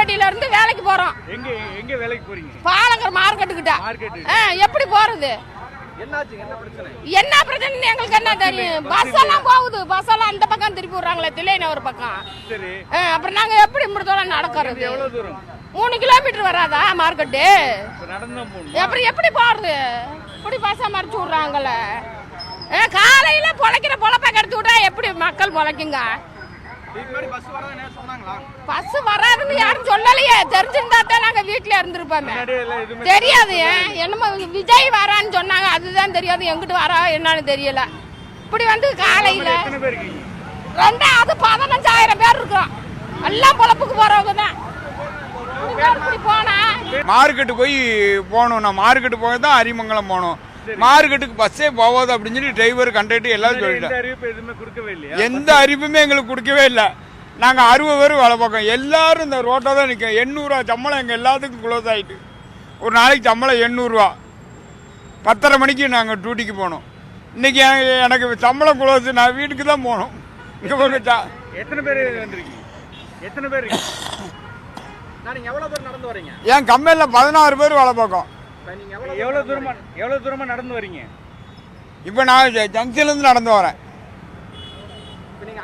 பாலம்பட்டியில இருந்து வேலைக்கு போறோம். எங்க எங்க வேலைக்கு போறீங்க? பாலங்கர் மார்க்கெட் கிட்ட. எப்படி போறது? என்னாச்சு? என்ன பிரச்சனை? என்ன பிரச்சனை எங்களுக்கு என்ன தெரியும்? பஸ் எல்லாம் போகுது, பஸ் எல்லாம் அந்த பக்கம் திருப்பி விடுறாங்களே, தில்லைன ஒரு பக்கம். சரி. அப்புறம் நாங்க எப்படி முடித்தோம் நடக்கிறது? எவ்வளவு தூரம்? 3 கிலோமீட்டர் வராதா மார்க்கெட்டு? நடந்து போகணும். அப்புறம் எப்படி போறது? இப்படி பஸ்ஸை மறைச்சு விடுறாங்கல்ல. காலையில பொழைக்கிற பொழப்பை கெடுத்து விட்டா எப்படி மக்கள் பொழைக்குங்க? பஸ் வராதுன்னு யாரும் சொல்லலையே. தெரிஞ்சிருந்தா தான் நாங்க வீட்டுல இருந்திருப்போமே. தெரியாது. என்னமோ விஜய் வரான்னு சொன்னாங்க, அதுதான் தெரியாது. எங்கிட்டு வரா என்னன்னு தெரியல. இப்படி வந்து காலையில 15,000 பேர் இருக்கோம். எல்லாம் பொழப்புக்கு போறவங்க தான். போனா மார்க்கெட்டு போய் போகணும். நான் மார்க்கெட்டு போக தான் அரிமங்கலம் போகணும். மார்க்கெட்டுக்கு பஸ்ஸே போகாது அப்படின்னு சொல்லி டிரைவர் கண்டக்டர் எல்லாரும் சொல்லிட்டேன். எந்த அறிவுமே எங்களுக்கு கொடுக்கவே இல்லை. நாங்கள் 60 பேர் வேலை பார்க்கோம். எல்லாரும் இந்த ரோட்டை தான் நிற்கும். 800 ரூபா சம்பளம் எங்கள் எல்லாத்துக்கும் க்ளோஸ் ஆகிட்டு. ஒரு நாளைக்கு சம்பளம் 800 ரூபா. 10:30 மணிக்கு நாங்கள் டியூட்டிக்கு போனோம். இன்னைக்கு எனக்கு சம்பளம் க்ளோஸ். நான் வீட்டுக்கு தான் போகணும். இங்கே போங்கச்சா. எத்தனை பேர் வந்துருக்கீங்க? எத்தனை பேர்? எவ்வளவு தூரம் நடந்து வரீங்க? என் கம்பெனியில் 16 பேர் வேலை பார்க்கோம். எவ்வளவு தூரமா நடந்து வரீங்க? இப்போ நான் ஜங்ஷன்லேருந்து நடந்து வரேன்.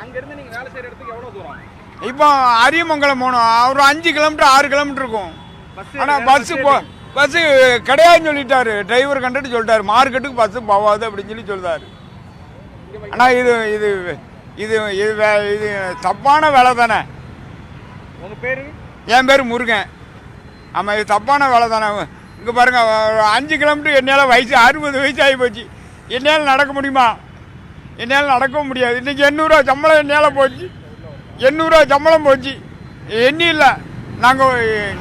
அங்க இருந்து நீங்க வேலை செய்யற இடத்துக்கு எவ்வளவு தூரம்? இப்போ அரியமங்கலம் போகணும். ஒரு 5 கிலோமீட்டர் 6 கிலோமீட்டர் இருக்கும். ஆனால் பஸ்ஸு கிடையாதுன்னு சொல்லிட்டாரு. டிரைவர் கண்டக்டர் சொல்லிட்டாரு, மார்க்கெட்டுக்கு பஸ்ஸு போகாது அப்படின்னு சொல்லி சொல்லிட்டாரு. ஆனால் இது இது இது இது தப்பான வேலை தானே. உங்க பேரு? என் பேர் முருகன். ஆமாம், இது தப்பான வேலை தானே. இங்கே பாருங்கள், 5 கிலோமீட்டர் என்னால் வயசு 60 வயசு ஆகி போச்சு. என்னால் நடக்க முடியுமா? என்னால் நடக்கவும் முடியாது. இன்றைக்கி 800 ரூபா சம்பளம் என்னால் போச்சு. 800 ரூபா சம்பளம் போச்சு. எண்ணி இல்லை. நாங்கள்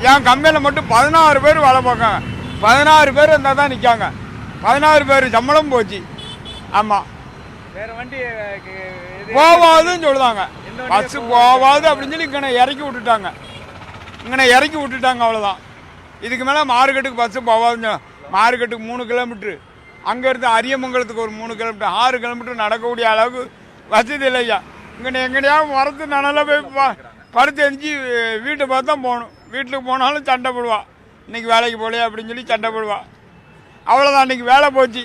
என் கம்பெனியில் மட்டும் 16 பேர் வேலை பார்க்காங்க. 16 பேர் இருந்தால் தான் நிற்காங்க. 16 பேர் சம்பளம் போச்சு. ஆமாம், வேறு வண்டி போவாதுன்னு சொல்லுதாங்க. பஸ்ஸு போவாது அப்படின்னு சொல்லி இங்கே இறக்கி விட்டுட்டாங்க. இங்கே இறக்கி விட்டுட்டாங்க, அவ்வளோதான். இதுக்கு மேலே மார்க்கெட்டுக்கு பஸ்ஸு போவாதுன்னு. மார்க்கெட்டுக்கு 3 கிலோமீட்ரு, அங்கேருந்து அரியமங்கலத்துக்கு ஒரு 3 கிலோமீட்டர், 6 கிலோமீட்டர் நடக்கக்கூடிய அளவுக்கு வசதி இல்லையா. இங்கே எங்கேயாவது மரத்து நனல போய் படுத்து எரிஞ்சு வீட்டை பார்த்து தான் போகணும். வீட்டுக்கு போனாலும் சண்டை போடுவா. இன்றைக்கி வேலைக்கு போகலையே அப்படின்னு சொல்லி சண்டை போடுவா. அவ்வளோதான், இன்றைக்கி வேலை போச்சு.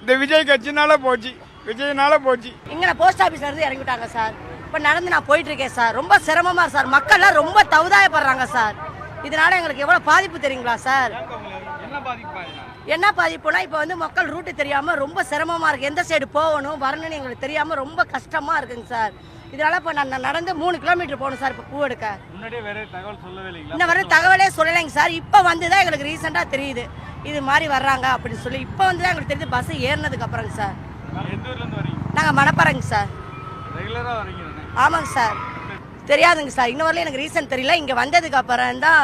இந்த விஜய் கட்சினால போச்சு, விஜய்னால போச்சு. இங்கே போஸ்ட் ஆஃபீஸ்ல இருந்து இறங்கிட்டாங்க சார். இப்போ நடந்து நான் போயிட்டு இருக்கேன் சார். ரொம்ப சிரமமா சார். மக்கள்லாம் ரொம்ப தவுதாயப்படுறாங்க சார். இதனால எங்களுக்கு எவ்வளோ பாதிப்பு தெரியுங்களா சார்? என்ன பாதிப்புனா, இப்போ வந்து மக்கள் ரூட்டு தெரியாமல் ரொம்ப சிரமமாக இருக்குது. எந்த சைடு போகணும் வரணும்னு எங்களுக்கு தெரியாமல் ரொம்ப கஷ்டமாக இருக்குங்க சார். இதனால இப்போ நான் நடந்து 3 கிலோமீட்டர் போகணும் சார். இப்போ பூ எடுக்க இன்னும் வர தகவலே சொல்லலைங்க சார். இப்போ வந்து தான் எங்களுக்கு ரீசெண்டாக தெரியுது இது மாதிரி வர்றாங்க அப்படின்னு சொல்லி. இப்போ வந்து தான் எங்களுக்கு தெரியுது பஸ் ஏறினதுக்கு அப்புறங்க சார். நாங்கள் மணப்பாறைங்க சார். ஆமாங்க சார். தெரியாதுங்க சார். இன்னும் வரல எனக்கு ரீசன் தெரியல. இங்கே வந்ததுக்கு அப்புறம் தான்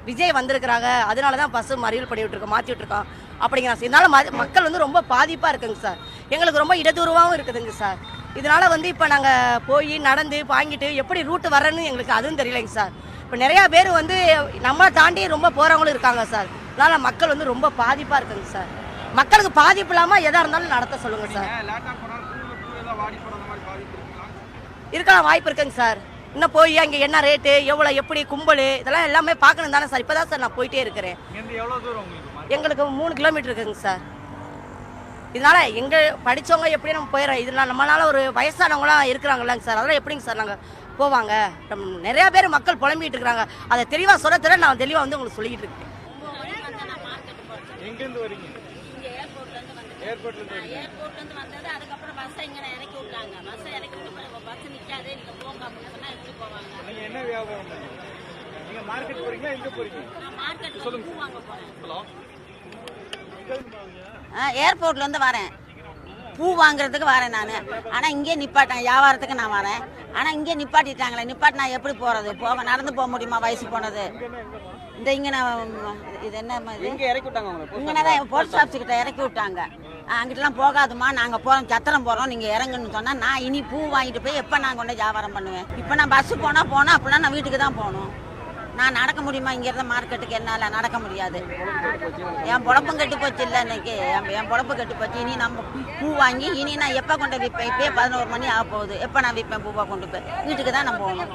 விஜய் வந்திருக்கிறாங்க, அதனால தான் பஸ்ஸு மறியல் பண்ணி விட்டுருக்கோம், மாற்றி விட்டுருக்கோம் அப்படிங்கிறாங்க. இதனால மக்கள் வந்து ரொம்ப பாதிப்பாக இருக்குங்க சார். எங்களுக்கு ரொம்ப இடதூரமாகவும் இருக்குதுங்க சார். இதனால வந்து இப்போ நாங்கள் போய் நடந்து வாங்கிட்டு எப்படி ரூட்டு வரணும்னு எங்களுக்கு அதுவும் தெரியலைங்க சார். இப்போ நிறையா பேர் வந்து நம்மளை தாண்டி ரொம்ப போகிறவங்களும் இருக்காங்க சார். அதனால் மக்கள் வந்து ரொம்ப பாதிப்பாக இருக்குங்க சார். மக்களுக்கு பாதிப்பு இல்லாமல் எதாக இருந்தாலும் நடத்த சொல்லுங்கள் சார். இருக்கலாம், வாய்ப்பு இருக்குங்க சார். இன்னும் போய் அங்கே என்ன ரேட்டு, எவ்வளோ, எப்படி கும்பல், இதெல்லாம் எல்லாமே பார்க்கணும் தானே சார். இப்போ தான் சார் நான் போயிட்டே இருக்கிறேன். எங்களுக்கு 3 கிலோமீட்டர் இருக்குங்க சார். இதனால் எங்கள் படித்தவங்க எப்படி நம்ம போயிடறோம். இதனால் நம்மளால ஒரு வயசானவங்களாம் இருக்கிறாங்கல்லங்க சார். அதெல்லாம் எப்படிங்க சார் நாங்கள் போவாங்க? நிறையா பேர் மக்கள் புலம்பிகிட்டு இருக்கிறாங்க. அதை தெளிவாக சொல்ல தெரியல. நான் தெளிவாக வந்து உங்களுக்கு சொல்லிக்கிட்டு இருக்கேன். ஏர்போர்ட்ல இருந்து வரேன். பூ வாங்குறதுக்கு வரேன் நான். ஆனால் இங்கே நிப்பாட்டாங்க. வியாபாரத்துக்கு நான் வரேன். ஆனால் இங்கே நிப்பாட்டிட்டாங்களே. நிப்பாட்டினா எப்படி போகிறது? நடந்து போக முடியுமா வயசு போனது? இந்த இங்கே நான் இது என்ன இங்கே தான் போஸ்ட் ஆஃபீஸ் கிட்ட இறக்கி விட்டாங்க. அங்கிட்டலாம் போகாதுமா, நாங்கள் போகிறோம், சத்திரம் போகிறோம், நீங்கள் இறங்குன்னு சொன்னால் நான் இனி பூ வாங்கிட்டு போய் எப்போ நான் கொண்டு வியாபாரம் பண்ணுவேன்? இப்போ நான் பஸ்ஸு போனால் அப்படின்னா நான் வீட்டுக்கு தான் போகணும். நான் நடக்க முடியுமா? இங்கேருந்து மார்க்கெட்டுக்கு என்னால் நடக்க முடியாது. என் பொழப்பும் கெட்டு போச்சு. இல்லை இன்னைக்கு என் பொழப்பு கெட்டு போச்சு. இனி நம்ம பூ வாங்கி இனி நான் எப்போ கொண்டு விற்பேன்? இப்போயே 11 மணி ஆக போகுது. எப்போ நான் விற்பேன் பூவை கொண்டு போய்? வீட்டுக்கு தான் நான் போகணும்.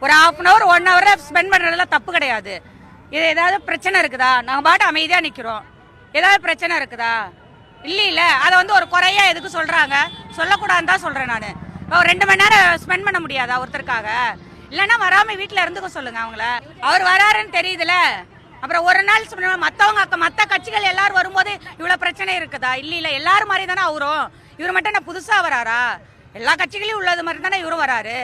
ஒரு 1/2 hour 1 hour ஸ்பெண்ட் பண்றதுலாம் தப்பு கிடையாது. இது ஏதாவது பிரச்சனை இருக்குதா? நாங்க பாட்டு அமைதியா நிக்கிறோம். ஏதாவது பிரச்சனை இருக்குதா? இல்ல அதை வந்து ஒரு குறையா எதுக்கு சொல்றாங்க? சொல்லக்கூடாதுன்னு தான் சொல்றேன் நான். ஒரு 2 மணி நேரம் ஸ்பெண்ட் பண்ண முடியாதா ஒருத்தருக்காக? இல்லைன்னா வராம வீட்டுல இருந்துக்க சொல்லுங்க அவங்கள. அவர் வராருன்னு தெரியுதுல, அப்புறம் ஒரு நாள் மத்த கட்சிகள் எல்லாரும் வரும்போது இவ்வளவு பிரச்சனை இருக்குதா? இல்ல எல்லாரும் மாதிரி தானே அவரும். இவர் மட்டும் என்ன புதுசா வராரா? எல்லா கட்சிகளையும் உள்ளது மாதிரி தானே இவரும் வராரு.